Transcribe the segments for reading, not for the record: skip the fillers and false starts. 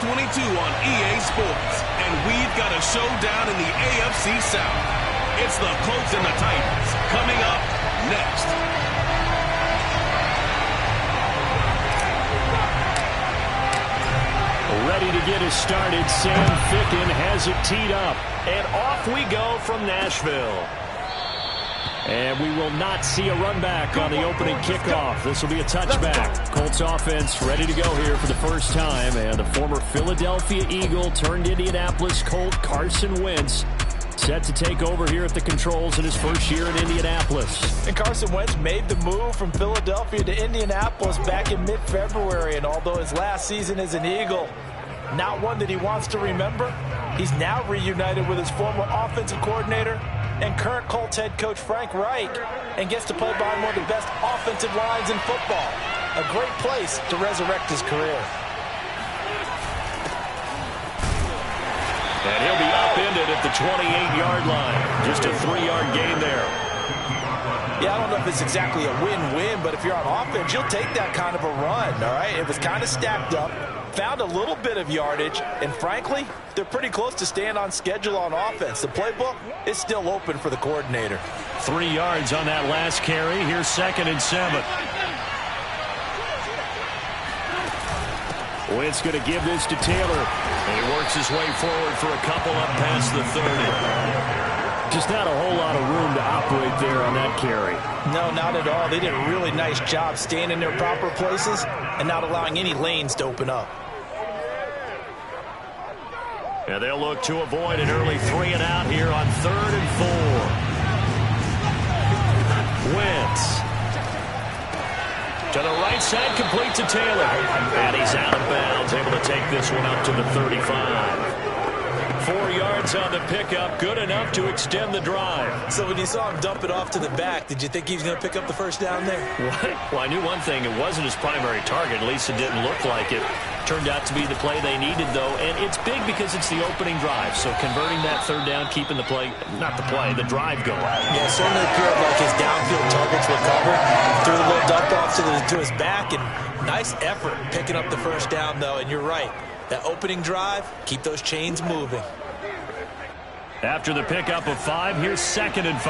22 on EA Sports, and we've got a showdown in the AFC South. It's the Colts and the Titans coming up next. Ready to get us started. Sam Ficken has it teed up. And off we go from Nashville. And we will not see a run back on the opening kickoff. This will be a touchback. Colts offense ready to go here for the first time. And the former Philadelphia Eagle turned Indianapolis Colt Carson Wentz set to take over here at the controls in his first year in Indianapolis. And Carson Wentz made the move from Philadelphia to Indianapolis back in mid-February. And although his last season as an Eagle, not one that he wants to remember, he's now reunited with his former offensive coordinator and current Colts head coach Frank Reich, and gets to play behind one of the best offensive lines in football. A great place to resurrect his career. And he'll be upended at the 28-yard line. Just a 3-yard gain there. Yeah, I don't know if it's exactly a win-win, but if you're on offense, you'll take that kind of a run, all right? It was kind of stacked up, found a little bit of yardage, and frankly, they're pretty close to staying on schedule on offense. The playbook is still open for the coordinator. 3 yards on that last carry. Here's 2nd and 7. Wentz going to give this to Taylor. And he works his way forward for a couple up past the 30. Just not a whole lot of room to operate there on that carry. No, not at all. They did a really nice job staying in their proper places and not allowing any lanes to open up. And they'll look to avoid an early 3 and out here on 3rd and 4. Wentz to the right side, complete to Taylor. And he's out of bounds, able to take this one up to the 35. 4 yards on the pickup, good enough to extend the drive. So when you saw him dump it off to the back, did you think he was going to pick up the first down there? Well, I knew one thing. It wasn't his primary target. At least it didn't look like it. Turned out to be the play they needed, though. And it's big because it's the opening drive. So converting that 3rd down, keeping the play, not the play, the drive going. Yeah, certainly appeared like his downfield targets were covered. Threw a little dump off to his back, and nice effort picking up the first down, though. And you're right. That opening drive, keep those chains moving. After the pickup of 5, here's 2nd and 5.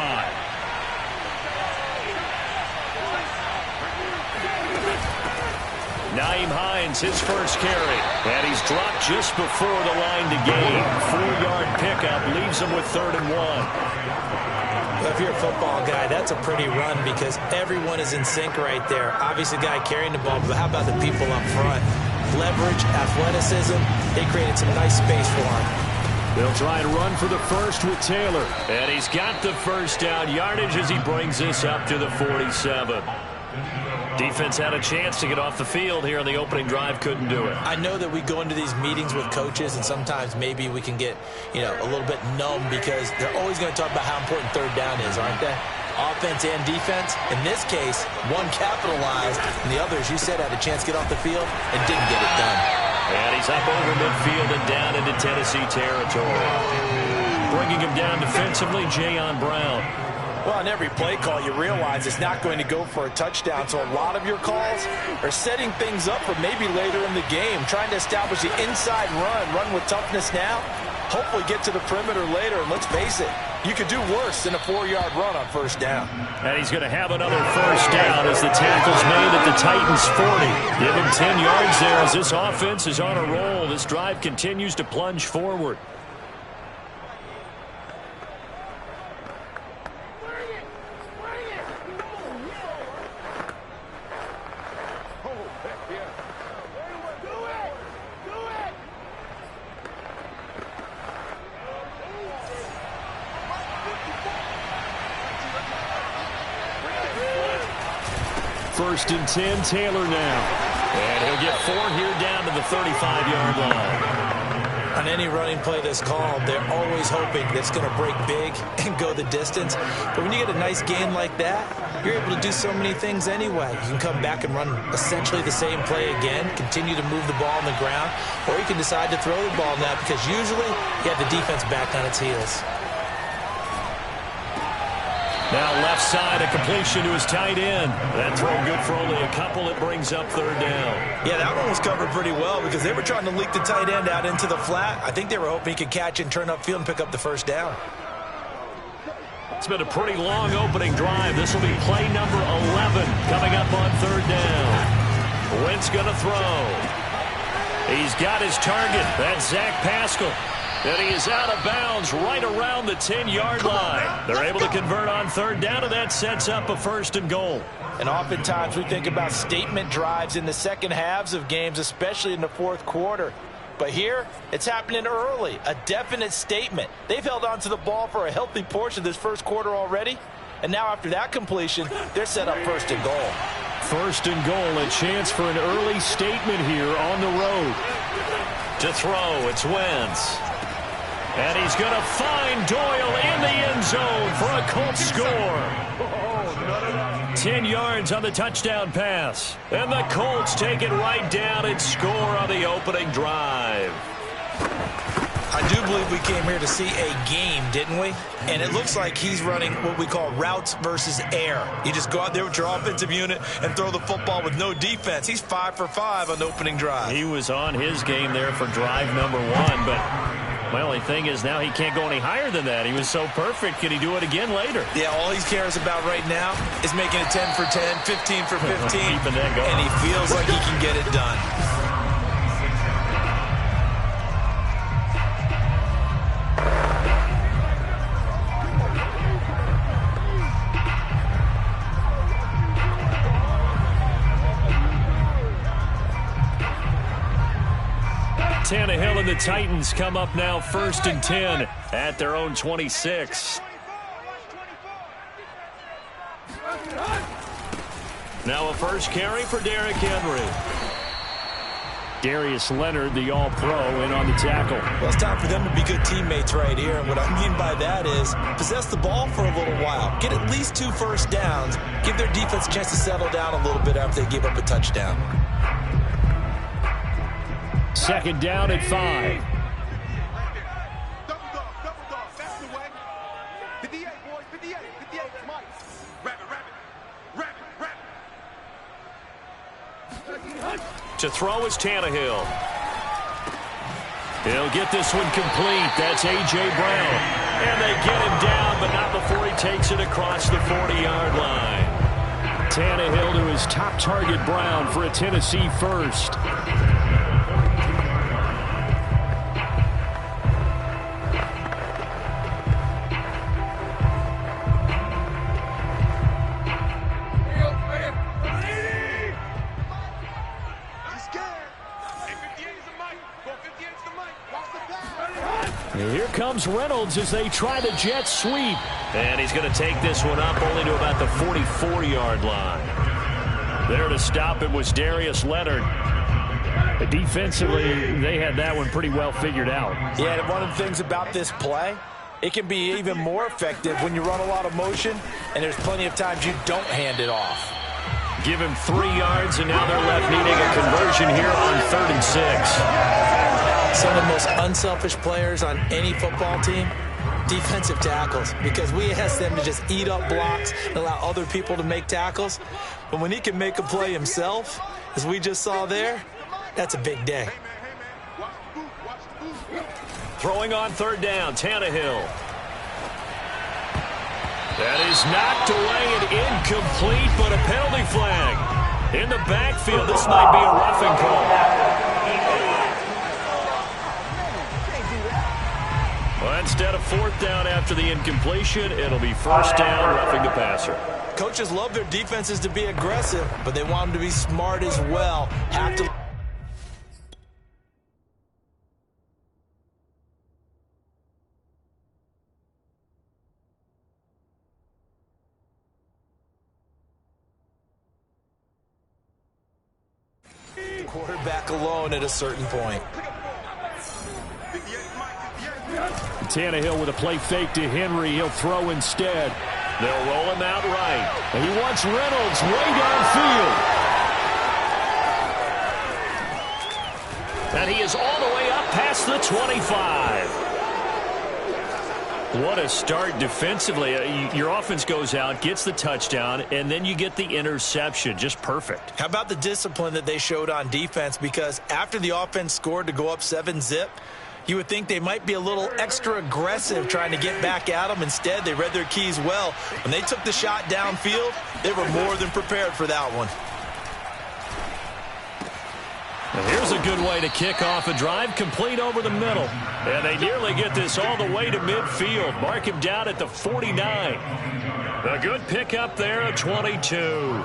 Nyheim Hines, his first carry. And he's dropped just before the line to gain. 4-yard pickup leaves him with 3rd and 1. Well, if you're a football guy, that's a pretty run because everyone is in sync right there. Obviously, the guy carrying the ball, but how about the people up front? Leverage, athleticism, they created some nice space for him. They'll try and run for the first with Taylor. And he's got the first down yardage as he brings this up to the 47. Defense had a chance to get off the field here on the opening drive, couldn't do it. I know that we go into these meetings with coaches, and sometimes maybe we can get, a little bit numb because they're always going to talk about how important 3rd down is, aren't they? Offense and defense. In this case, one capitalized, and the other, as you said, had a chance to get off the field and didn't get it done. And he's up over midfield and down into Tennessee territory. Bringing him down defensively, Jayon Brown. Well, on every play call, you realize it's not going to go for a touchdown, so a lot of your calls are setting things up for maybe later in the game, trying to establish the inside run with toughness now, hopefully get to the perimeter later, and let's face it, you could do worse than a 4-yard run on 1st down. And he's going to have another first down as the tackle's made at the Titans' 40. Give him 10 yards there as this offense is on a roll. This drive continues to plunge forward. First and 10, Taylor now. And he'll get 4 here down to the 35-yard line. On any running play that's called, they're always hoping that it's going to break big and go the distance. But when you get a nice gain like that, you're able to do so many things anyway. You can come back and run essentially the same play again, continue to move the ball on the ground, or you can decide to throw the ball now because usually you have the defense back on its heels. Now left side, a completion to his tight end. That throw good for only a couple. It brings up third down. Yeah, that one was covered pretty well because they were trying to leak the tight end out into the flat. I think they were hoping he could catch and turn upfield and pick up the first down. It's been a pretty long opening drive. This will be play number 11 coming up on third down. Wentz going to throw. He's got his target. That's Zach Pascal. And he is out of bounds right around the 10-yard line. They're able to convert on third down, and that sets up a first and goal. And oftentimes we think about statement drives in the second halves of games, especially in the fourth quarter. But here, it's happening early, a definite statement. They've held on to the ball for a healthy portion of this first quarter already. And now after that completion, they're set up first and goal. First and goal, a chance for an early statement here on the road. To throw, it's Wentz. And he's going to find Doyle in the end zone for a Colts score. 10 yards on the touchdown pass. And the Colts take it right down and score on the opening drive. I do believe we came here to see a game, didn't we? And it looks like he's running what we call routes versus air. You just go out there with your offensive unit and throw the football with no defense. He's 5 for 5 on the opening drive. He was on his game there for drive number 1, but my only thing is now he can't go any higher than that. He was so perfect. Can he do it again later? Yeah, all he cares about right now is making it 10 for 10, 15 for 15. Keeping that going. And he feels like he can get it done. Tannehill and the Titans come up now first and 10 at their own 26. Now a first carry for Derrick Henry. Darius Leonard, the all-pro, in on the tackle. Well, it's time for them to be good teammates right here. And what I mean by that is possess the ball for a little while. Get at least 2 first downs. Give their defense a chance to settle down a little bit after they give up a touchdown. Second down at 5. Double dog, that's the way. 58, boys, 58, Mike. Rabbit. To throw is Tannehill. He'll get this one complete. That's A.J. Brown. And they get him down, but not before he takes it across the 40-yard line. Tannehill to his top target, Brown, for a Tennessee first. Here comes Reynolds as they try the jet sweep. And he's going to take this one up only to about the 44-yard line. There to stop it was Darius Leonard. Defensively, they had that one pretty well figured out. Yeah, and one of the things about this play, it can be even more effective when you run a lot of motion, and there's plenty of times you don't hand it off. Give him 3 yards, and now they're left needing a conversion here on 3rd and 6. Some of the most unselfish players on any football team, defensive tackles, because we ask them to just eat up blocks and allow other people to make tackles. But when he can make a play himself, as we just saw there, that's a big day. Throwing on 3rd down, Tannehill. That is knocked away and incomplete, but a penalty flag. In the backfield, this might be a roughing call. Well, instead of 4th down after the incompletion, it'll be 1st down, roughing the passer. Coaches love their defenses to be aggressive, but they want them to be smart as well. Have to. Quarterback alone at a certain point. Tannehill with a play fake to Henry. He'll throw instead. They'll roll him out right. And he wants Reynolds way downfield. And he is all the way up past the 25. What a start defensively. Your offense goes out, gets the touchdown, and then you get the interception. Just perfect. How about the discipline that they showed on defense? Because after the offense scored to go up 7-zip, you would think they might be a little extra aggressive trying to get back at them. Instead, they read their keys well. When they took the shot downfield, they were more than prepared for that one. And here's a good way to kick off a drive, complete over the middle. And they nearly get this all the way to midfield. Mark him down at the 49. A good pickup there at 22.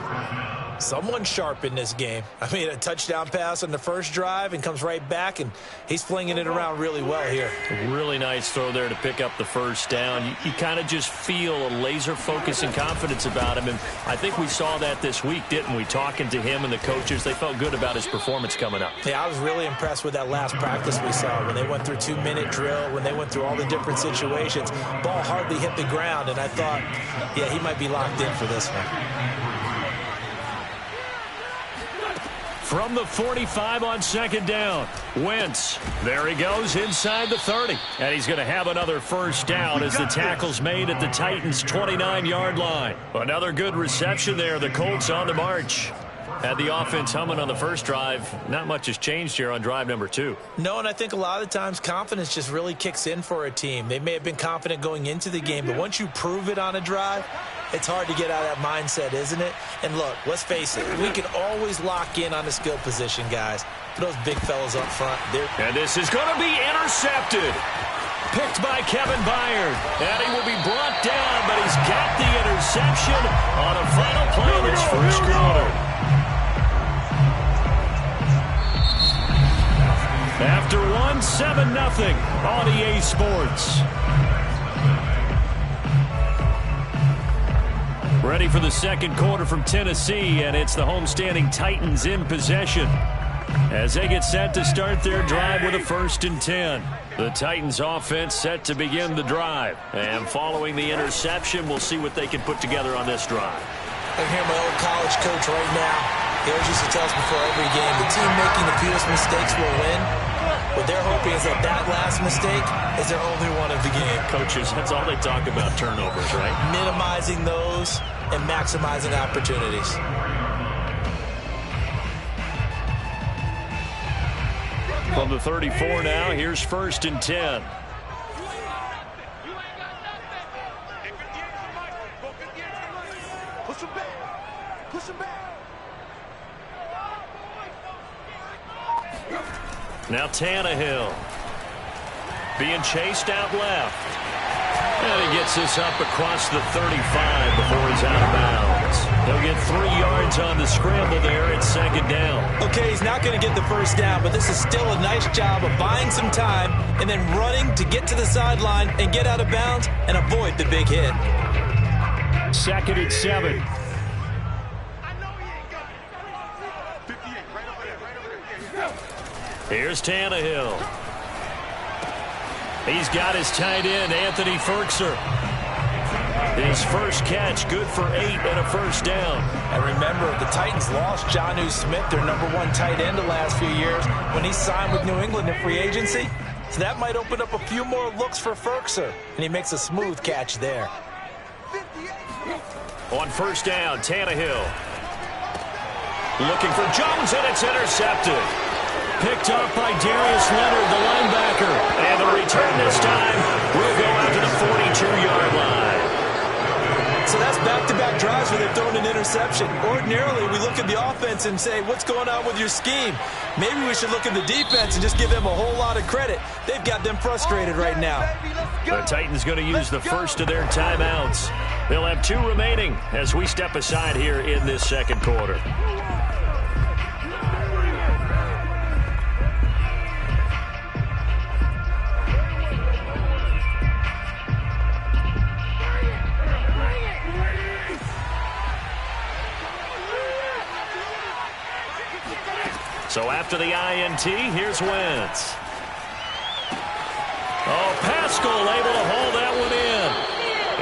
Someone sharp in this game. I mean, a touchdown pass on the first drive and comes right back, and he's flinging it around really well here. Really nice throw there to pick up the first down. You kind of just feel a laser focus and confidence about him, and I think we saw that this week, didn't we? Talking to him and the coaches, they felt good about his performance coming up. Yeah, I was really impressed with that last practice we saw when they went through 2-minute drill, when they went through all the different situations. Ball hardly hit the ground, and I thought, yeah, he might be locked in for this one. From the 45 on second down, Wentz. There he goes inside the 30. And he's going to have another first down as the tackle's made at the Titans' 29-yard line. Another good reception there. The Colts on the march. Had the offense humming on the first drive. Not much has changed here on drive number 2. No, and I think a lot of times confidence just really kicks in for a team. They may have been confident going into the game, but once you prove it on a drive, it's hard to get out of that mindset, isn't it? And look, let's face it, we can always lock in on the skill position, guys. For those big fellas up front, and this is going to be intercepted. Picked by Kevin Byard. And he will be brought down, but he's got the interception on a final play of his first quarter. After 7-0 on EA Sports. Ready for the second quarter from Tennessee, and it's the homestanding Titans in possession as they get set to start their drive with a 1st and 10. The Titans offense set to begin the drive, and following the interception, we'll see what they can put together on this drive. I hear my old college coach right now. He always used to tell us before every game, the team making the fewest mistakes will win. What they're hoping is that last mistake is their only one of the game. Coaches, that's all they talk about, turnovers, right? Minimizing those and maximizing opportunities. From the 34 now, here's 1st and 10. Push him back. Push him back. Now Tannehill being chased out left. And he gets this up across the 35 before he's out of bounds. He'll get 3 yards on the scramble there at second down. Okay, he's not going to get the first down, but this is still a nice job of buying some time and then running to get to the sideline and get out of bounds and avoid the big hit. 2nd and 7. Here's Tannehill. He's got his tight end, Anthony Firkser. His first catch, good for 8 and a first down. And remember, the Titans lost Jonnu Smith, their #1 tight end the last few years, when he signed with New England in free agency. So that might open up a few more looks for Firkser. And he makes a smooth catch there. On first down, Tannehill. Looking for Jones, and it's intercepted. Picked up by Darius Leonard, the linebacker. And the return this time will go out to the 42-yard line. So that's back-to-back drives where they've thrown an interception. Ordinarily, we look at the offense and say, what's going on with your scheme? Maybe we should look at the defense and just give them a whole lot of credit. They've got them frustrated right now. The Titans going to use the first of their timeouts. They'll have 2 remaining as we step aside here in this second quarter. So after the INT, here's Wentz. Oh, Pascal able to hold that one in.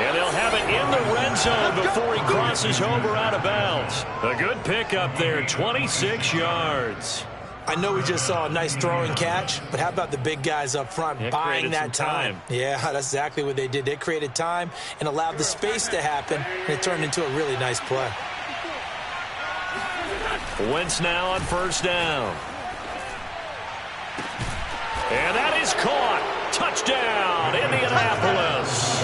And they'll have it in the red zone before he crosses over out of bounds. A good pickup there, 26 yards. I know we just saw a nice throwing catch, but how about the big guys up front buying that time? Yeah, that's exactly what they did. They created time and allowed the space to happen, and it turned into a really nice play. Wentz now on first down. And that is caught. Touchdown, Indianapolis.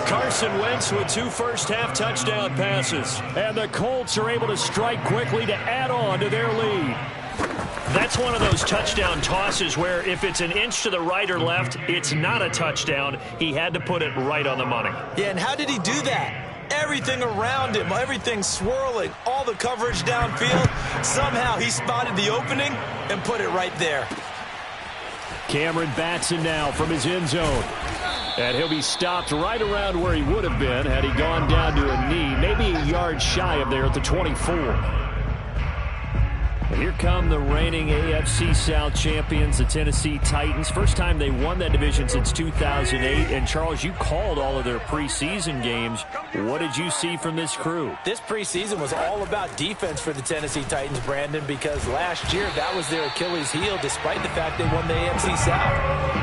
Carson Wentz with 2 first-half touchdown passes. And the Colts are able to strike quickly to add on to their lead. That's one of those touchdown tosses where if it's an inch to the right or left, it's not a touchdown. He had to put it right on the money. Yeah, and how did he do that? Everything around him, everything swirling, all the coverage downfield. Somehow he spotted the opening and put it right there. Cameron Batson now from his end zone. And he'll be stopped right around where he would have been had he gone down to a knee, maybe a yard shy of there at the 24. Here come the reigning AFC South champions, the Tennessee Titans. First time they won that division since 2008. And, Charles, you called all of their preseason games. What did you see from this crew? This preseason was all about defense for the Tennessee Titans, Brandon, because last year that was their Achilles heel despite the fact they won the AFC South.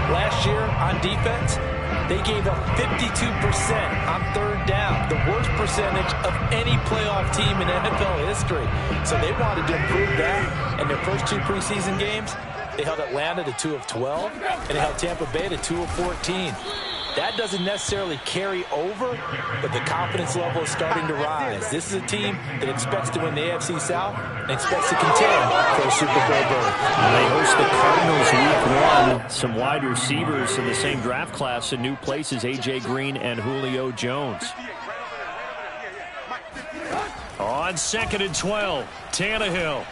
Last year on defense, they gave up 52% on third down, the worst percentage of any playoff team in NFL history. So they wanted to improve that. In their first 2 preseason games, they held Atlanta to 2 of 12, and they held Tampa Bay to 2 of 14. That doesn't necessarily carry over, but the confidence level is starting to rise. This is a team that expects to win the AFC South and expects to contend for a Super Bowl berth. They host the Cardinals week 1. Some wide receivers in the same draft class in new places, A.J. Green and Julio Jones. On 2nd and 12, Tannehill.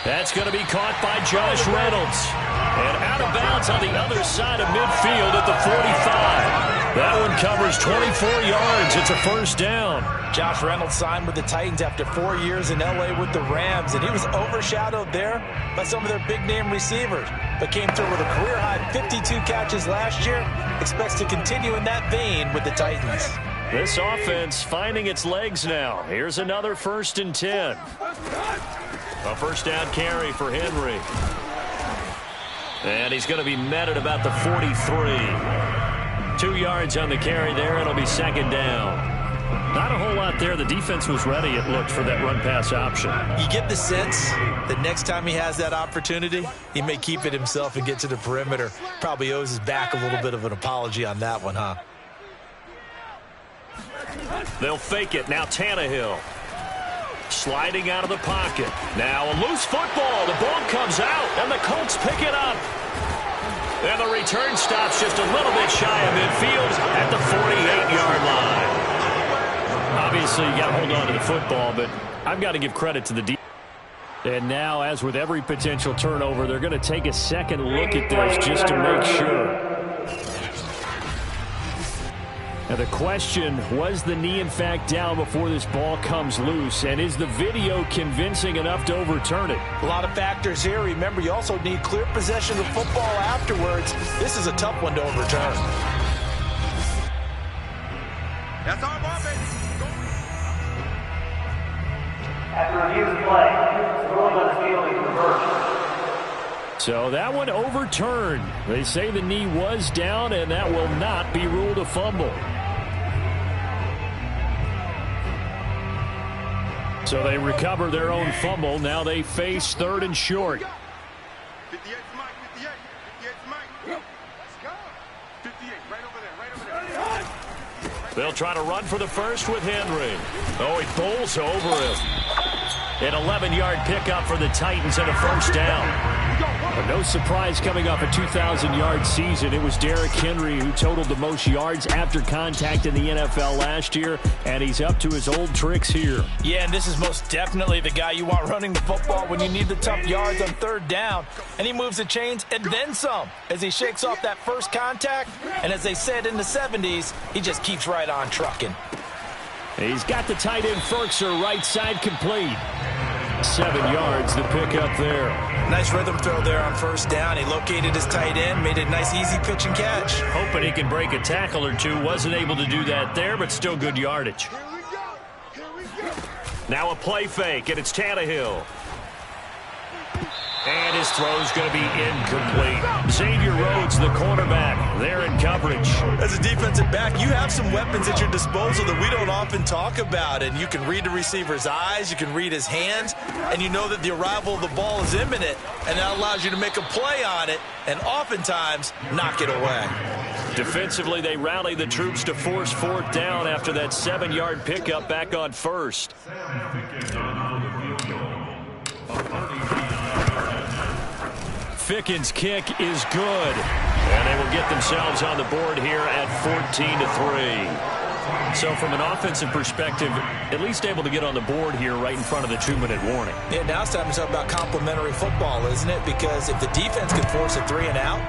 That's going to be caught by Josh Reynolds. And out of bounds on the other side of midfield at the 45. That one covers 24 yards. It's a first down. Josh Reynolds signed with the Titans after 4 years in L.A. with the Rams, and he was overshadowed there by some of their big-name receivers, but came through with a career-high 52 catches last year. Expects to continue in that vein with the Titans. This offense finding its legs now. Here's another 1st and 10. A first down carry for Henry. And he's going to be met at about the 43. 2 yards on the carry there. It'll be 2nd down. Not a whole lot there. The defense was ready, it looked, for that run-pass option. You get the sense that next time he has that opportunity, he may keep it himself and get to the perimeter. Probably owes his back a little bit of an apology on that one, huh? They'll fake it. Now Tannehill. Sliding out of the pocket. Now a loose football. The ball comes out, and the Colts pick it up. And the return stops just a little bit shy of midfield at the 48-yard line. Obviously, you got to hold on to the football, but I've got to give credit to the defense. And now, as with every potential turnover, they're going to take a second look at this just to make sure. Now the question, was the knee in fact down before this ball comes loose? And is the video convincing enough to overturn it? A lot of factors here. Remember, you also need clear possession of football afterwards. This is a tough one to overturn. That's our ball, baby. After review of the play, the ruling on the field is reversed. So that one overturned. They say the knee was down, and that will not be ruled a fumble. So they recover their own fumble. Now they face 3rd and short. 58 Mike, 58. 58 Mike. Let's go. 58, right over there. They'll try to run for the first with Henry. Oh, he bowls over him. An 11-yard pickup for the Titans and a first down. But no surprise coming off a 2,000-yard season. It was Derrick Henry who totaled the most yards after contact in the NFL last year, and he's up to his old tricks here. Yeah, and this is most definitely the guy you want running the football when you need the tough yards on 3rd down. And he moves the chains and then some as he shakes off that first contact. And as they said in the 70s, he just keeps right on trucking. He's got the tight end Ferkser right side complete. 7 yards the pickup there. Nice rhythm throw there on 1st down. He located his tight end, made a nice easy pitch and catch. Hoping he can break a tackle or two. Wasn't able to do that there, but still good yardage. Now a play fake, and it's Tannehill. And his throw's going to be incomplete. Xavier Rhodes, the cornerback, there in coverage. As a defensive back, you have some weapons at your disposal that we don't often talk about. And you can read the receiver's eyes, you can read his hands, and you know that the arrival of the ball is imminent. And that allows you to make a play on it and oftentimes knock it away. Defensively, they rally the troops to force fourth down after that 7-yard pickup back on first. Ficken's kick is good. And they will get themselves on the board here at 14-3. So from an offensive perspective, at least able to get on the board here right in front of the 2-minute warning. Yeah, now it's time to talk about complementary football, isn't it? Because if the defense can force a 3 and out,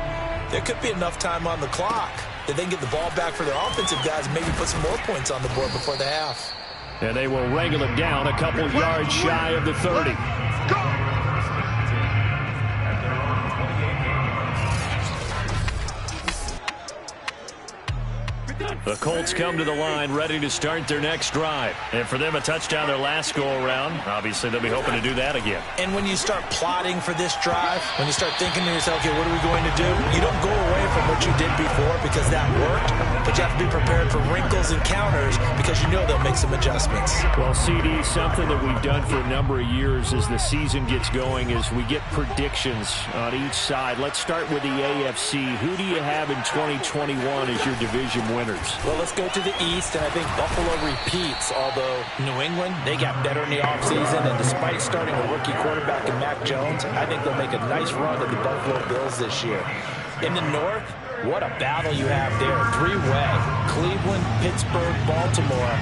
there could be enough time on the clock that they can get the ball back for their offensive guys and maybe put some more points on the board before the half. And they will wrangle him down a couple yards shy of the 30. The Colts come to the line ready to start their next drive. And for them, a touchdown their last go-around. Obviously, they'll be hoping to do that again. And when you start plotting for this drive, when you start thinking to yourself, okay, what are we going to do? You don't go away from what you did before because that worked, but you have to be prepared for wrinkles and counters because you know they'll make some adjustments. Well, CD, something that we've done for a number of years as the season gets going is we get predictions on each side. Let's start with the AFC. Who do you have in 2021 as your division winners? Well, let's go to the East, and I think Buffalo repeats, although New England, they got better in the offseason, and despite starting a rookie quarterback in Mac Jones, I think they'll make a nice run at the Buffalo Bills this year. In the North, what a battle you have there. 3-way. Cleveland, Pittsburgh, Baltimore.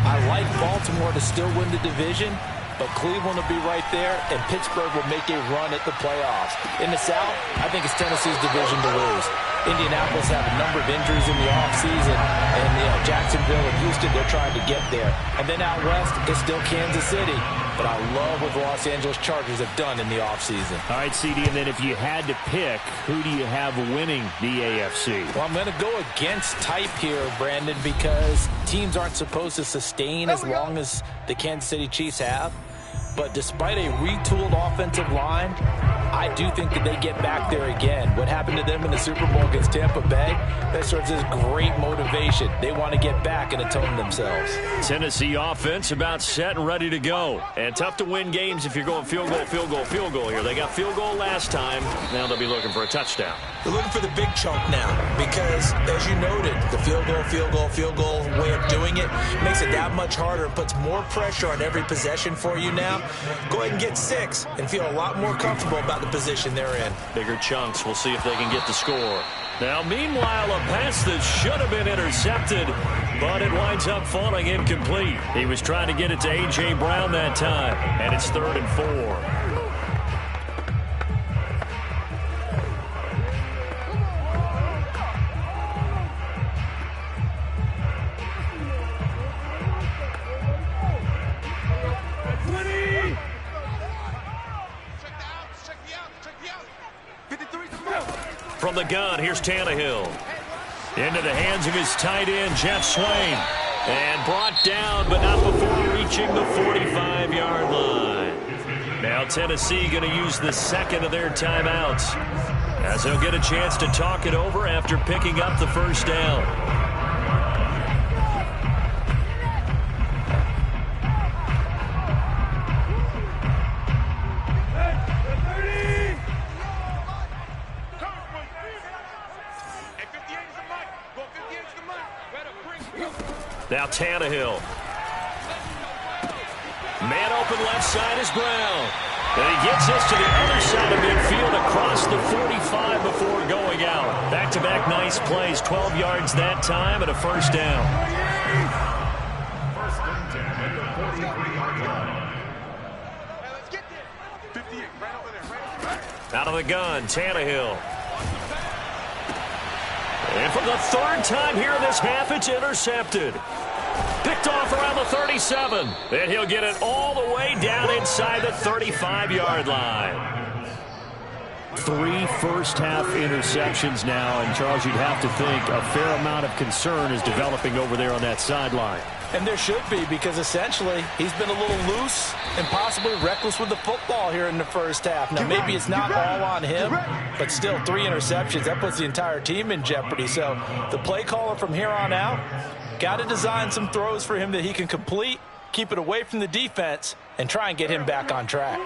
I like Baltimore to still win the division, but Cleveland will be right there, and Pittsburgh will make a run at the playoffs. In the South, I think it's Tennessee's division to lose. Indianapolis have a number of injuries in the offseason, and Jacksonville and Houston, they're trying to get there. And then out west, it's still Kansas City. But I love what the Los Angeles Chargers have done in the offseason. All right, CD, and then if you had to pick, who do you have winning the AFC? Well, I'm going to go against type here, Brandon, because teams aren't supposed to sustain as long as the Kansas City Chiefs have. But despite a retooled offensive line, I do think that they get back there again. What happened to them in the Super Bowl against Tampa Bay, that serves as great motivation. They want to get back and atone themselves. Tennessee offense about set and ready to go. And tough to win games if you're going field goal, field goal, field goal here. They got field goal last time. Now they'll be looking for a touchdown. They're looking for the big chunk now because, as you noted, the field goal way of doing it makes it that much harder and puts more pressure on every possession for you now. Go ahead and get 6 and feel a lot more comfortable about the position they're in. Bigger chunks. We'll see if they can get the score. Now, meanwhile, a pass that should have been intercepted, but it winds up falling incomplete. He was trying to get it to A.J. Brown that time, and it's 3rd and 4. From the gun, here's Tannehill. Into the hands of his tight end, Jeff Swain. And brought down, but not before reaching the 45-yard line. Now Tennessee going to use the second of their timeouts, as they'll get a chance to talk it over after picking up the first down. Now Tannehill. Man open left side is Brown. And he gets this to the other side of midfield across the 45 before going out. Back-to-back nice plays. 12 yards that time and a first down. First and 10 at the 43-yard line. Let's get there. 58, right over there, right over there. Out of the gun, Tannehill. And for the 3rd time here in this half, it's intercepted. Picked off around the 37. And he'll get it all the way down inside the 35-yard line. 3 first-half interceptions now, and Charles, you'd have to think a fair amount of concern is developing over there on that sideline. And there should be, because essentially he's been a little loose and possibly reckless with the football here in the first half. Now, maybe it's not all on him, but still 3 interceptions. That puts the entire team in jeopardy. So the play caller from here on out got to design some throws for him that he can complete, keep it away from the defense, and try and get him back on track.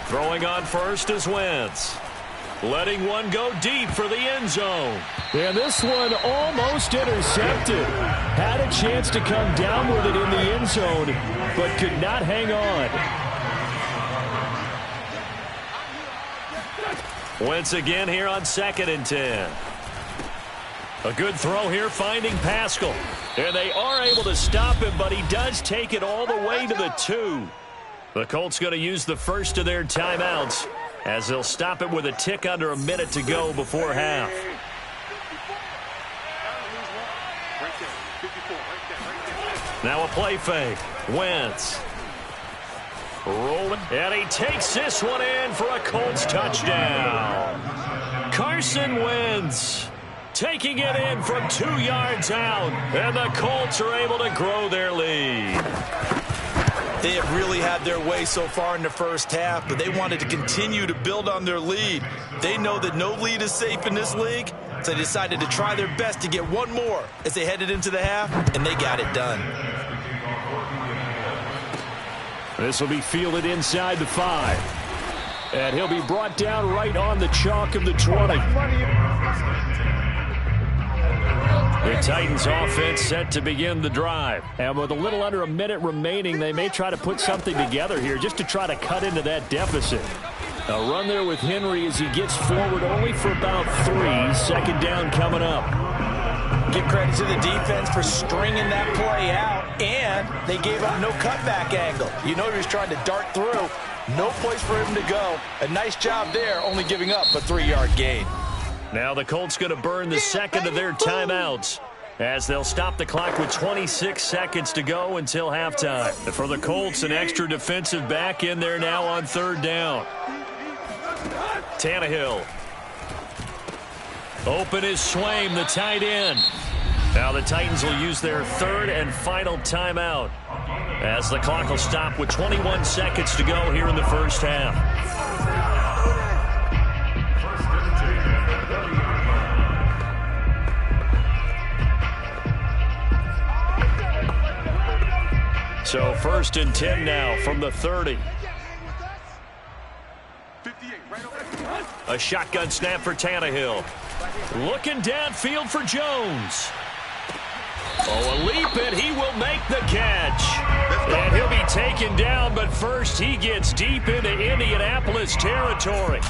Throwing on first is Wentz. Letting one go deep for the end zone. And this one almost intercepted. Had a chance to come down with it in the end zone, but could not hang on. Wentz again here on 2nd and 10. A good throw here finding Pascal. And they are able to stop him, but he does take it all the way to the 2. The Colts going to use the first of their timeouts, as they'll stop it with a tick under a minute to go before half. Now a play fake. Wentz. Rolling. And he takes this one in for a Colts touchdown. Carson Wentz taking it in from 2 yards out. And the Colts are able to grow their lead. They have really had their way so far in the first half, but they wanted to continue to build on their lead. They know that no lead is safe in this league, so they decided to try their best to get one more as they headed into the half, and they got it done. This will be fielded inside the 5. And he'll be brought down right on the chalk of the 20. The Titans offense set to begin the drive. And with a little under a minute remaining, they may try to put something together here just to try to cut into that deficit. A run there with Henry as he gets forward only for about 3. 2nd down coming up. Give credit to the defense for stringing that play out, and they gave up no cutback angle. You know he was trying to dart through. No place for him to go. A nice job there, only giving up a 3-yard gain. Now the Colts going to burn the second of their timeouts as they'll stop the clock with 26 seconds to go until halftime. For the Colts, an extra defensive back in there now on 3rd down. Tannehill. Open is Swaim, the tight end. Now the Titans will use their 3rd and final timeout as the clock will stop with 21 seconds to go here in the first half. So 1st and 10 now from the 30. A shotgun snap for Tannehill. Looking downfield for Jones. Oh, a leap, and he will make the catch. And he'll be taken down, but first he gets deep into Indianapolis territory.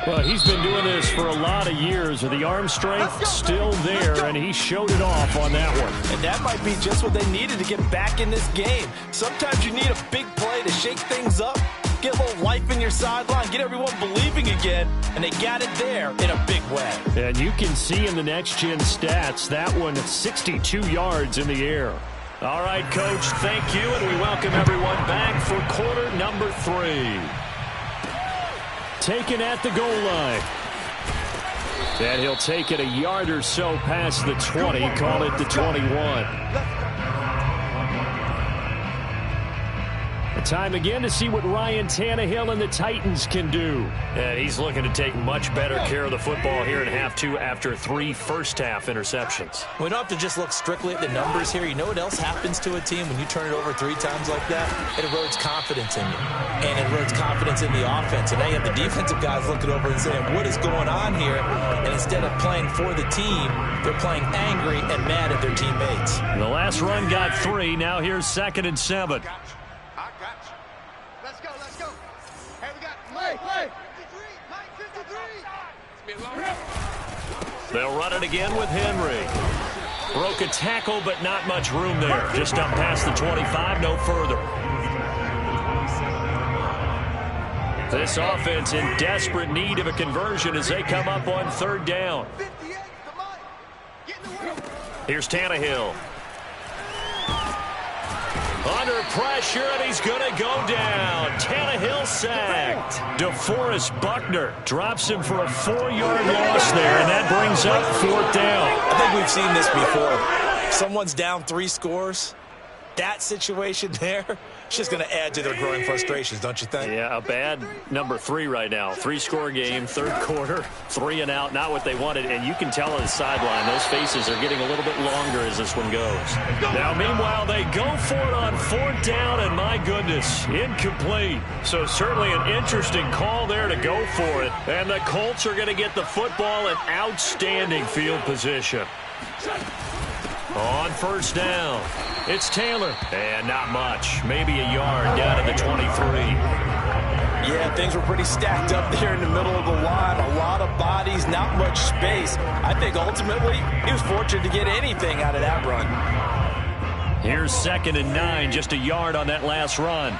Well, he's been doing this for a lot of years. The arm strength still there, and he showed it off on that one. And that might be just what they needed to get back in this game. Sometimes you need a big play to shake things up, get a little life in your sideline, get everyone believing again, and they got it there in a big way. And you can see in the next-gen stats, that one 62 yards in the air. All right, Coach, thank you, and we welcome everyone back for quarter number 3. Taken at the goal line. And he'll take it a yard or so past the 20, call it the 21. Time again to see what Ryan Tannehill and the Titans can do. And he's looking to take much better care of the football here in half 2 after 3 first-half interceptions. We don't have to just look strictly at the numbers here. You know what else happens to a team when you turn it over 3 times like that? It erodes confidence in you. And it erodes confidence in the offense. And now you have the defensive guys looking over and saying, what is going on here? And instead of playing for the team, they're playing angry and mad at their teammates. The last run got 3. Now here's 2nd and 7. They'll run it again with Henry. Broke a tackle, but not much room there. Just up past the 25, no further. This offense in desperate need of a conversion as they come up on 3rd down. Here's Tannehill. Under pressure, and he's going to go down. Tannehill sacked. DeForest Buckner drops him for a 4-yard loss there, and that brings up 4th down. I think we've seen this before. Someone's down 3 scores. That situation there, it's just going to add to their growing frustrations, don't you think? Yeah, a bad number 3 right now. 3-score game, 3rd quarter, 3 and out, not what they wanted. And you can tell on the sideline, those faces are getting a little bit longer as this one goes. Now, meanwhile, they go for it on 4th down, and my goodness, incomplete. So certainly an interesting call there to go for it. And the Colts are going to get the football in outstanding field position. On 1st down, it's Taylor. And not much. Maybe a yard down to the 23. Yeah, things were pretty stacked up there in the middle of the line. A lot of bodies, not much space. I think ultimately he was fortunate to get anything out of that run. Here's 2nd and 9, just a yard on that last run.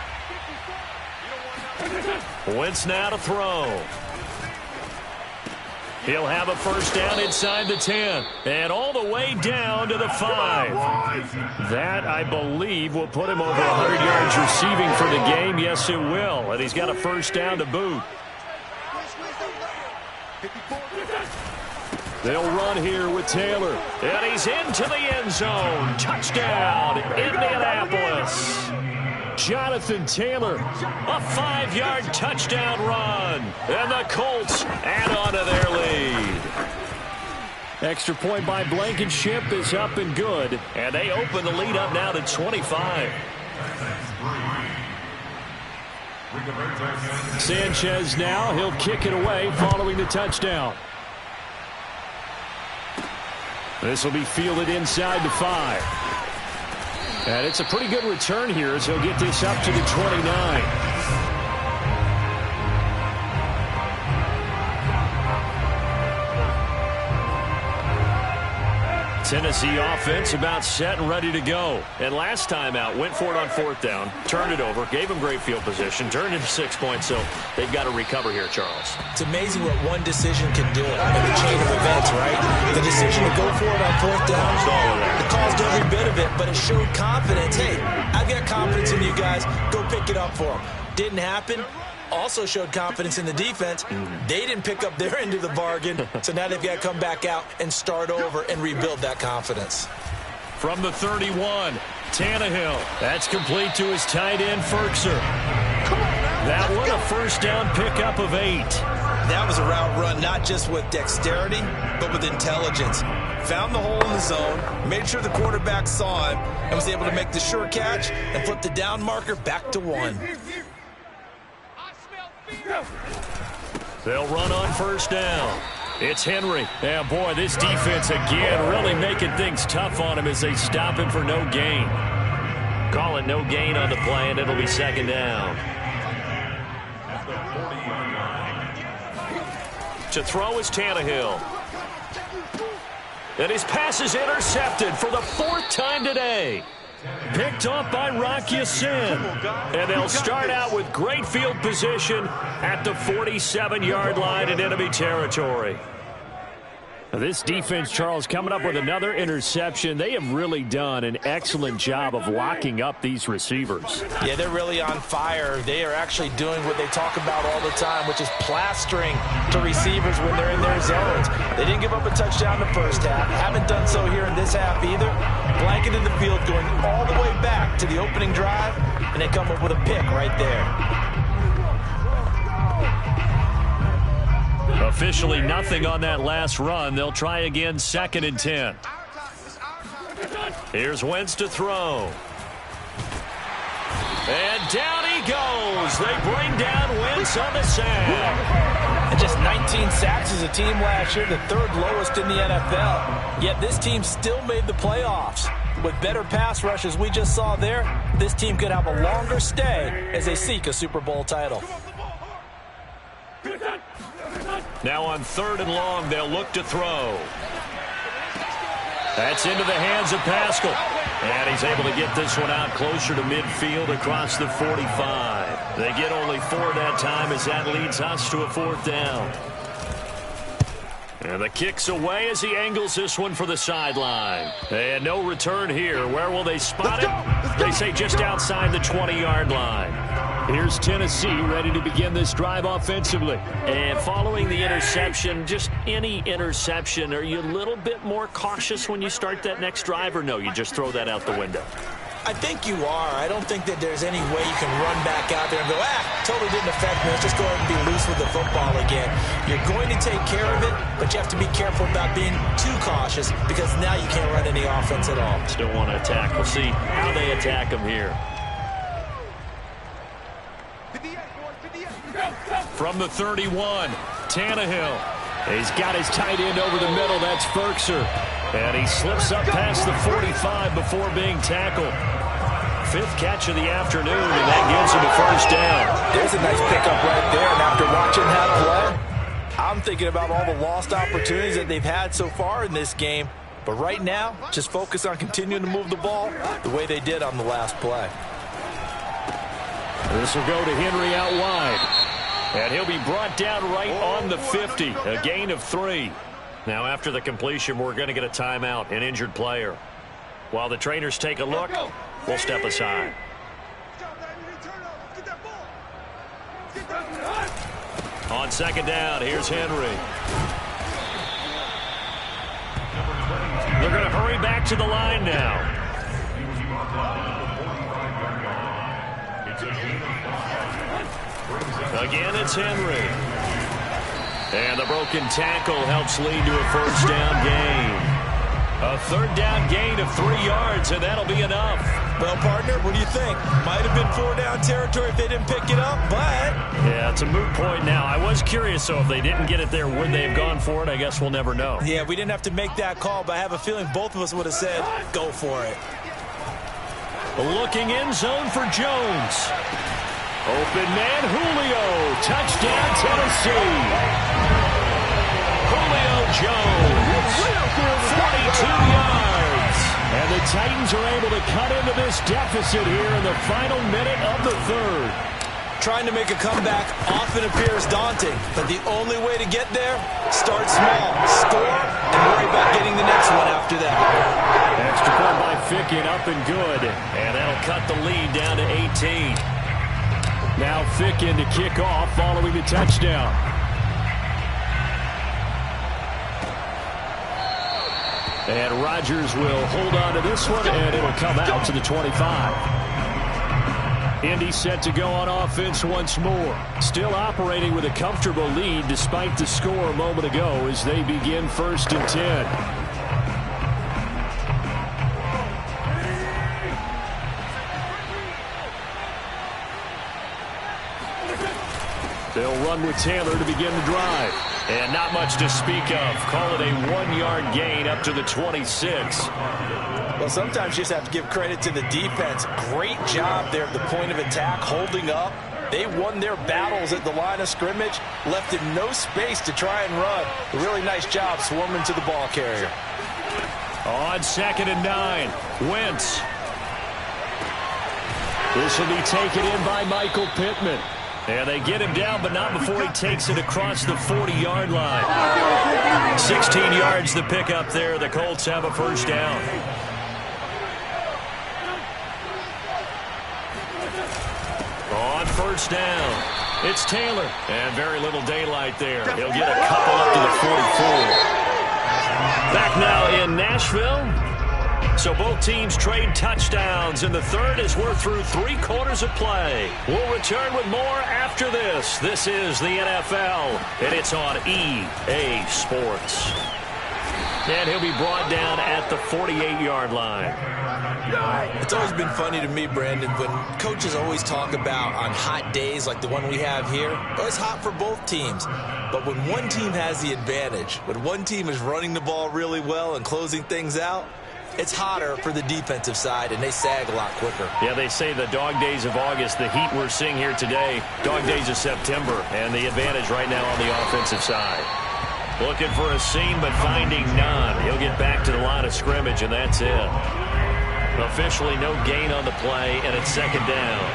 Wentz now to throw. He'll have a 1st down inside the 10. And all the way down to the 5. That, I believe, will put him over 100 yards receiving for the game. Yes, it will. And he's got a 1st down to boot. They'll run here with Taylor. And he's into the end zone. Touchdown, Indianapolis. Jonathan Taylor, a 5-yard touchdown run. And the Colts add on to their lead. Extra point by Blankenship is up and good. And they open the lead up now to 25. Sanchez now, he'll kick it away following the touchdown. This will be fielded inside the 5. And it's a pretty good return here as he'll get this up to the 29. Tennessee offense about set and ready to go. And last time out, went for it on 4th down, turned it over, gave them great field position, turned into 6 points, so they've got to recover here, Charles. It's amazing what one decision can do in the chain of events, right? The decision to go for it on 4th down, it caused every bit of it, but it showed confidence. Hey, I've got confidence in you guys. Go pick it up for them. Didn't happen. Also showed confidence in the defense. They didn't pick up their end of the bargain, so now they've got to come back out and start over and rebuild that confidence. From the 31, Tannehill. That's complete to his tight end, Ferkser. That one a 1st down pickup of 8. That was a route run not just with dexterity, but with intelligence. Found the hole in the zone, made sure the quarterback saw him, and was able to make the sure catch and flip the down marker back to 1. They'll run on 1st down. It's Henry. Yeah, boy, this defense again really making things tough on him as they stop him for no gain. Call it no gain on the play, and it'll be 2nd down. To throw is Tannehill. And his pass is intercepted for the 4th time today. Picked off by Rock Ya-Sin. And they'll start out with great field position at the 47-yard line in enemy territory. This defense, Charles, coming up with another interception. They have really done an excellent job of locking up these receivers. Yeah, they're really on fire. They are actually doing what they talk about all the time, which is plastering to receivers when they're in their zones. They didn't give up a touchdown in the 1st half. Haven't done so here in this half either. Blanketed the field going all the way back to the opening drive, and they come up with a pick right there. Officially nothing on that last run. They'll try again 2nd and 10. Here's Wentz to throw. And down he goes. They bring down Wentz on the sack. And just 19 sacks as a team last year, the 3rd lowest in the NFL. Yet this team still made the playoffs. With better pass rush as we just saw there, this team could have a longer stay as they seek a Super Bowl title. Now on 3rd and long, they'll look to throw. That's into the hands of Pascal. And he's able to get this one out closer to midfield across the 45. They get only 4 that time as that leads us to a 4th down. And the kick's away as he angles this one for the sideline. And no return here. Where will they spot it? They say just outside the 20-yard line. Here's Tennessee ready to begin this drive offensively. And following the interception, just any interception, are you a little bit more cautious when you start that next drive, or no, you just throw that out the window? I think you are. I don't think that there's any way you can run back out there and go, totally didn't affect me. Let's just go ahead and be loose with the football again. You're going to take care of it, but you have to be careful about being too cautious because now you can't run any offense at all. Still want to attack. We'll see how they attack them here. From the 31, Tannehill. He's got his tight end over the middle. That's Ferkser. And he slips up past the 45 before being tackled. Fifth catch of the afternoon, and that gives him a first down. There's a nice pickup right there, and after watching that play, I'm thinking about all the lost opportunities that they've had so far in this game. But right now, just focus on continuing to move the ball the way they did on the last play. This will go to Henry out wide. And he'll be brought down right on the 50, a gain of 3. Now, after the completion, we're going to get a timeout, an injured player. While the trainers take a look, we'll step aside. On second down, here's Henry. They're going to hurry back to the line now. Again, it's Henry. And the broken tackle helps lead to a first down gain. A third down gain of 3 yards, and that'll be enough. Well, partner, what do you think? Might have been 4-down territory if they didn't pick it up, but... Yeah, it's a moot point now. I was curious, so if they didn't get it there, would they have gone for it? I guess we'll never know. Yeah, we didn't have to make that call, but I have a feeling both of us would have said, go for it. Looking end zone for Jones. Open man, Julio. Touchdown, Tennessee. Julio Jones. 42 yards. And the Titans are able to cut into this deficit here in the final minute of the third. Trying to make a comeback often appears daunting, but the only way to get there, start small, score, and worry about getting the next one after that. Extra point by Ficken, up and good. And that'll cut the lead down to 18. Now Ficken to kick off following the touchdown. And Rodgers will hold on to this one, and it'll come out to the 25. Indy set to go on offense once more. Still operating with a comfortable lead despite the score a moment ago as they begin 1st and 10. They'll run with Taylor to begin the drive. And not much to speak of. Call it a 1-yard gain up to the 26. Well, sometimes you just have to give credit to the defense. Great job there at the point of attack, holding up. They won their battles at the line of scrimmage, left him no space to try and run. A really nice job swarming to the ball carrier. On 2nd and 9, Wentz. This will be taken in by Michael Pittman. And they get him down, but not before he takes it across the 40-yard line. 16 yards the pickup there. The Colts have a first down. On 1st down, it's Taylor. And very little daylight there. He'll get a couple up to the 44. Back now in Nashville. So both teams trade touchdowns in the third as we're through 3 quarters of play. We'll return with more after this. This is the NFL, and it's on EA Sports. And he'll be brought down at the 48-yard line. It's always been funny to me, Brandon, when coaches always talk about on hot days like the one we have here, oh, it's hot for both teams. But when one team has the advantage, when one team is running the ball really well and closing things out, it's hotter for the defensive side, and they sag a lot quicker. Yeah, they say the dog days of August, the heat we're seeing here today, dog days of September, and the advantage right now on the offensive side. Looking for a seam, but finding none. He'll get back to the line of scrimmage, and that's it. Officially no gain on the play, and it's 2nd down.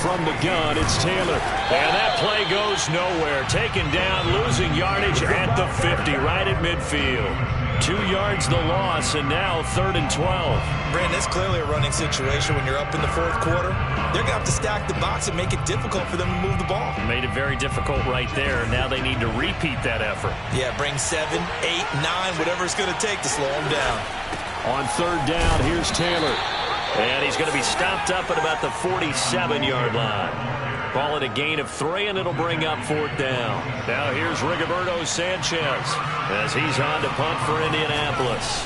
From the gun, it's Taylor. And that play goes nowhere. Taken down, losing yardage at the 50, right at midfield. 2 yards the loss, and now 3rd and 12. Brandon, it's clearly a running situation when you're up in the 4th quarter. They're going to have to stack the box and make it difficult for them to move the ball. Made it very difficult right there. Now they need to repeat that effort. Yeah, bring 7, 8, 9, whatever it's going to take to slow them down. On 3rd down, here's Taylor. And he's going to be stopped up at about the 47-yard line. Ball at a gain of 3, and it'll bring up 4th down. Now here's Rigoberto Sanchez as he's on to punt for Indianapolis.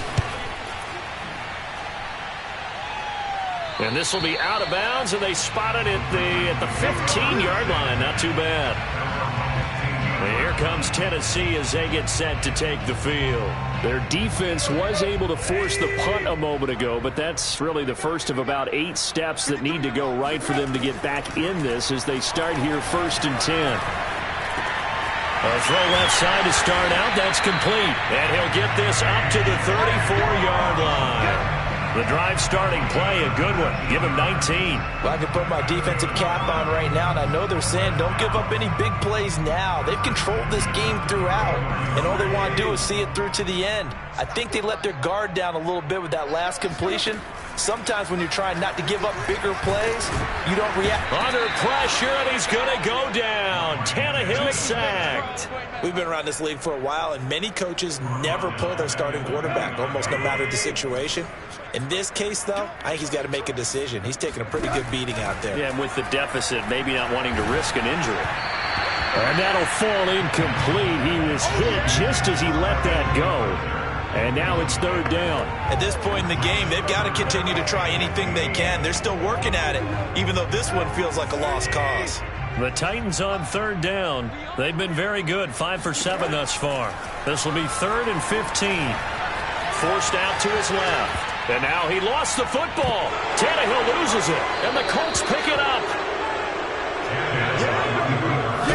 And this will be out of bounds, and they spot it at the 15-yard line. Not too bad. And here comes Tennessee as they get set to take the field. Their defense was able to force the punt a moment ago, but that's really the first of about 8 steps that need to go right for them to get back in this as they start here 1st and 10. A throw left side to start out. That's complete. And he'll get this up to the 34-yard line. The drive starting play, a good one. Give him 19. Well, I can put my defensive cap on right now, and I know they're saying don't give up any big plays now. They've controlled this game throughout, and all they want to do is see it through to the end. I think they let their guard down a little bit with that last completion. Sometimes when you're trying not to give up bigger plays, you don't react. Under pressure, and he's going to go down. Tannehill sacked. We've been around this league for a while, and many coaches never pull their starting quarterback, almost no matter the situation. In this case, though, I think he's got to make a decision. He's taking a pretty good beating out there. Yeah, and with the deficit, maybe not wanting to risk an injury. And that'll fall incomplete. He was hit just as he let that go. And now it's 3rd down. At this point in the game, they've got to continue to try anything they can. They're still working at it, even though this one feels like a lost cause. The Titans on 3rd down. They've been very good, 5 for 7 thus far. This will be 3rd and 15. Forced out to his left. And now he lost the football. Tannehill loses it, and the Colts pick it up.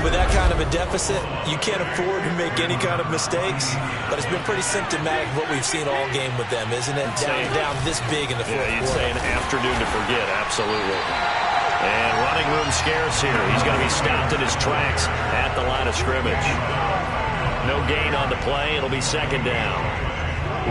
With that kind of a deficit, you can't afford to make any kind of mistakes. But it's been pretty symptomatic of what we've seen all game with them, isn't it? Down this big in the 4th quarter. You'd say an afternoon to forget, absolutely. And running room scarce here. He's going to be stopped in his tracks at the line of scrimmage. No gain on the play. It'll be 2nd down.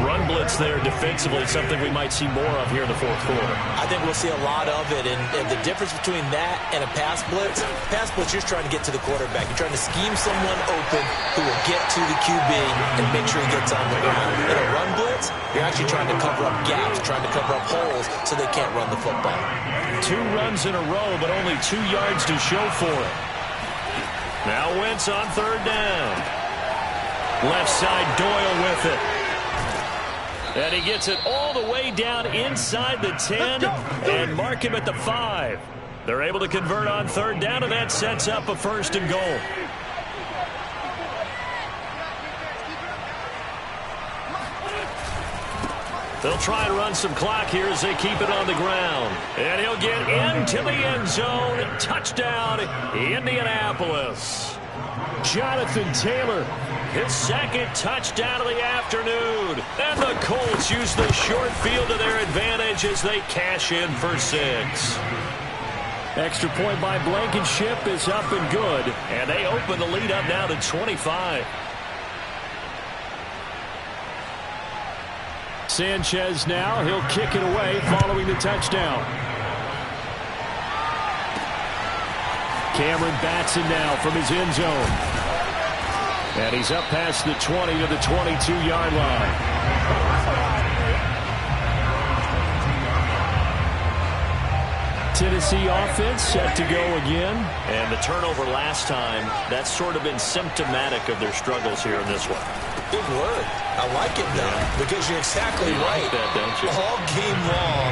Run blitz there defensively, something we might see more of here in the 4th quarter. I think we'll see a lot of it, and the difference between that and a pass blitz, you're just trying to get to the quarterback. You're trying to scheme someone open who will get to the QB and make sure he gets on the ground. In a run blitz, you're actually trying to cover up gaps, trying to cover up holes so they can't run the football. 2 runs in a row, but only 2 yards to show for it. Now Wentz on 3rd down. Left side, Doyle with it. And he gets it all the way down inside the 10 and mark him at the 5. They're able to convert on 3rd down, and that sets up a 1st and goal. They'll try and run some clock here as they keep it on the ground. And he'll get into the end zone. Touchdown, Indianapolis. Jonathan Taylor, his 2nd touchdown of the afternoon. And the Colts use the short field to their advantage as they cash in for 6. Extra point by Blankenship is up and good. And they open the lead up now to 25. Sanchez now, he'll kick it away following the touchdown. Cameron Batson now from his end zone. And he's up past the 20 to the 22-yard line. Tennessee offense set to go again. And the turnover last time, that's sort of been symptomatic of their struggles here in this one. Good word. I like it, though, because you're exactly right. Like that, don't you? All game long,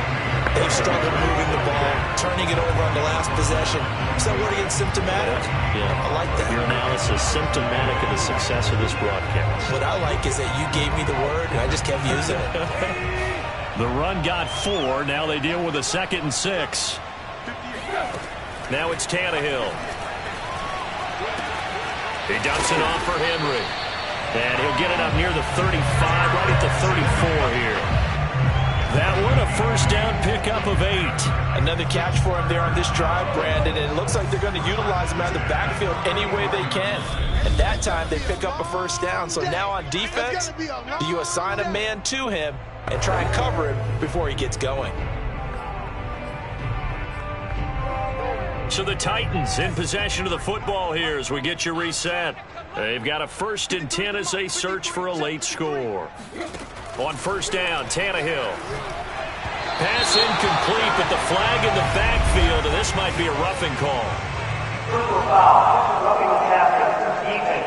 they've struggled moving the ball, turning it over on the last possession. So what again, symptomatic? Yeah. I like that. Your analysis, symptomatic of the success of this broadcast. What I like is that you gave me the word, and I just kept using it. The run got 4. Now they deal with a 2nd and 6. Now it's Tannehill. He dumps it off for Henry. And he'll get it up near the 35, right at the 34 here. That one a first down pickup of 8. Another catch for him there on this drive, Brandon, and it looks like they're going to utilize him out of the backfield any way they can. And that time they pick up a first down. So now on defense, you assign a man to him and try and cover him before he gets going. So the Titans in possession of the football here as we get you reset. They've got a 1st and 10 as they search for a late score. On first down, Tannehill. Pass incomplete, but the flag in the backfield, and this might be a roughing call. Personal foul. Roughing the captain. Defense.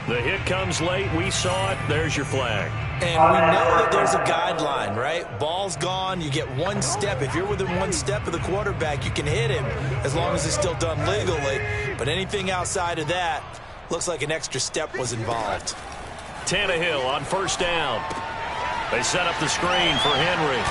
The hit comes late. We saw it. There's your flag. And we know that there's a guideline, right? Ball's gone. You get one step. If you're within one step of the quarterback, you can hit him as long as it's still done legally. But anything outside of that, looks like an extra step was involved. Tannehill on first down. They set up the screen for Henry.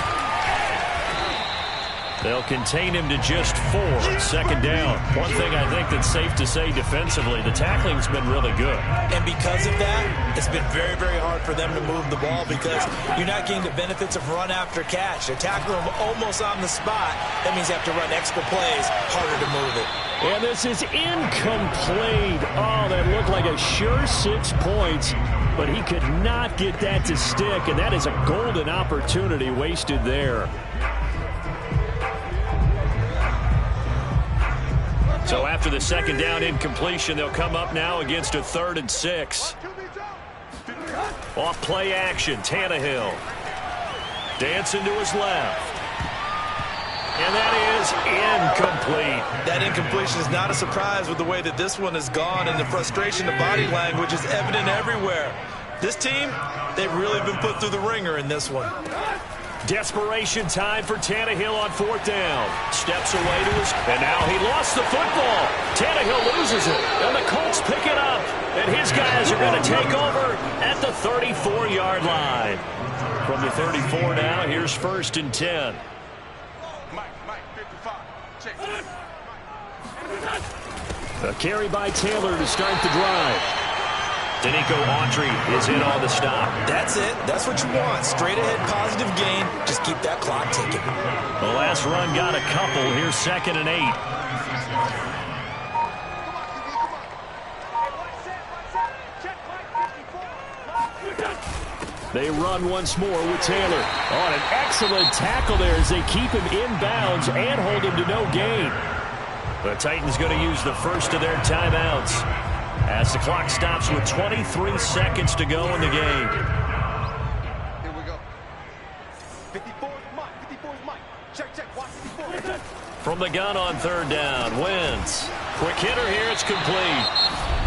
They'll contain him to just 4. Second down. One thing I think that's safe to say defensively, the tackling's been really good. And because of that, it's been very, very hard for them to move the ball because you're not getting the benefits of run after catch. They're tackling him almost on the spot. That means they have to run extra plays, harder to move it. And this is incomplete. Oh, that looked like a sure 6 points, but he could not get that to stick, and that is a golden opportunity wasted there. So after the second down incompletion, they'll come up now against a 3rd and 6. Off play action, Tannehill. Dancing to his left. And that is incomplete. That incompletion is not a surprise with the way that this one has gone, and the frustration, the body language is evident everywhere. This team, they've really been put through the ringer in this one. Desperation time for Tannehill on 4th down. Steps away to his... And now he lost the football. Tannehill loses it. And the Colts pick it up. And his guys are going to take over at the 34-yard line. From the 34 now, here's 1st and 10. Mike, 55. Check. A carry by Taylor to start the drive. Danico Autry is in on the stop. That's it. That's what you want. Straight ahead positive gain. Just keep that clock ticking. The last run got a couple. Here's 2nd and 8. They run once more with Taylor. On an excellent tackle there as they keep him inbounds and hold him to no gain. The Titans going to use the first of their timeouts as the clock stops with 23 seconds to go in the game. Here we go. 54 is Mike. 54 is Mike. Check. Watch 54. From the gun on 3rd down, Wentz. Quick hitter here. It's complete.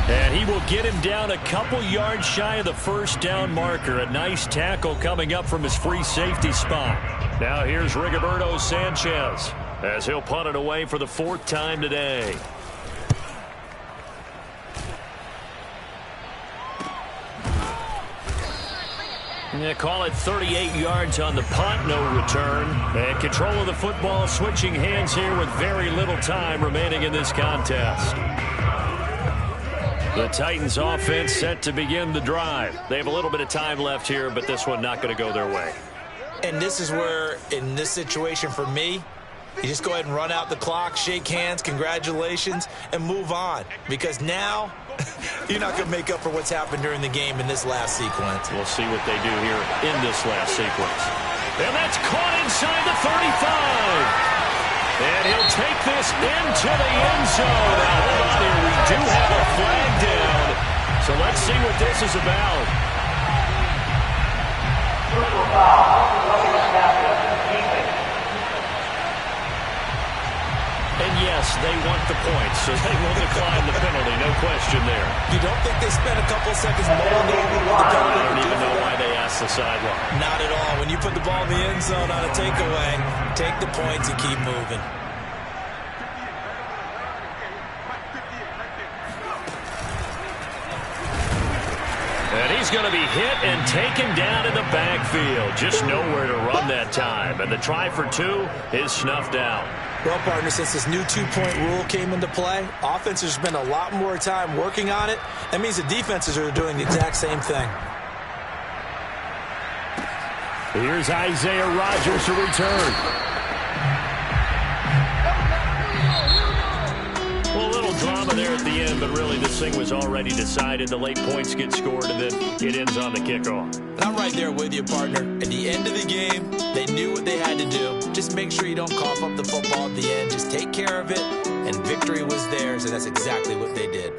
And he will get him down a couple yards shy of the first down marker. A nice tackle coming up from his free safety spot. Now here's Rigoberto Sanchez as he'll punt it away for the 4th time today. Yeah, call it 38 yards on the punt, no return. And control of the football switching hands here with very little time remaining in this contest. The Titans offense set to begin the drive. They have a little bit of time left here, but this one not going to go their way. And this is where, in this situation for me, you just go ahead and run out the clock, shake hands, congratulations, and move on. Because now, you're not going to make up for what's happened during the game in this last sequence. We'll see what they do here in this last sequence. And that's caught inside the 35. And he'll take this into the end zone. Now, hold on here. We do have a flag down. So let's see what this is about. Personal foul. Roughing the captain. Defense. And yes, they want the points, so they will decline the penalty. No question there. You don't think they spent a couple of seconds mulling over the penalty? I don't even know why they asked the sideline. Not at all. When you put the ball in the end zone on a takeaway, take the points and keep moving. And he's going to be hit and taken down in the backfield. Just nowhere to run that time. And the try for 2 is snuffed out. Well, partner, since this new two-point rule came into play, offenses spend a lot more time working on it. That means the defenses are doing the exact same thing. Here's Isaiah Rodgers to return. Well, a little drama there at the end, but really this thing was already decided. The late points get scored, and then it ends on the kickoff. And I'm right there with you, partner. At the end of the game, they knew what they had to do. Just make sure you don't cough up the football at the end. Just take care of it, and victory was theirs, and that's exactly what they did.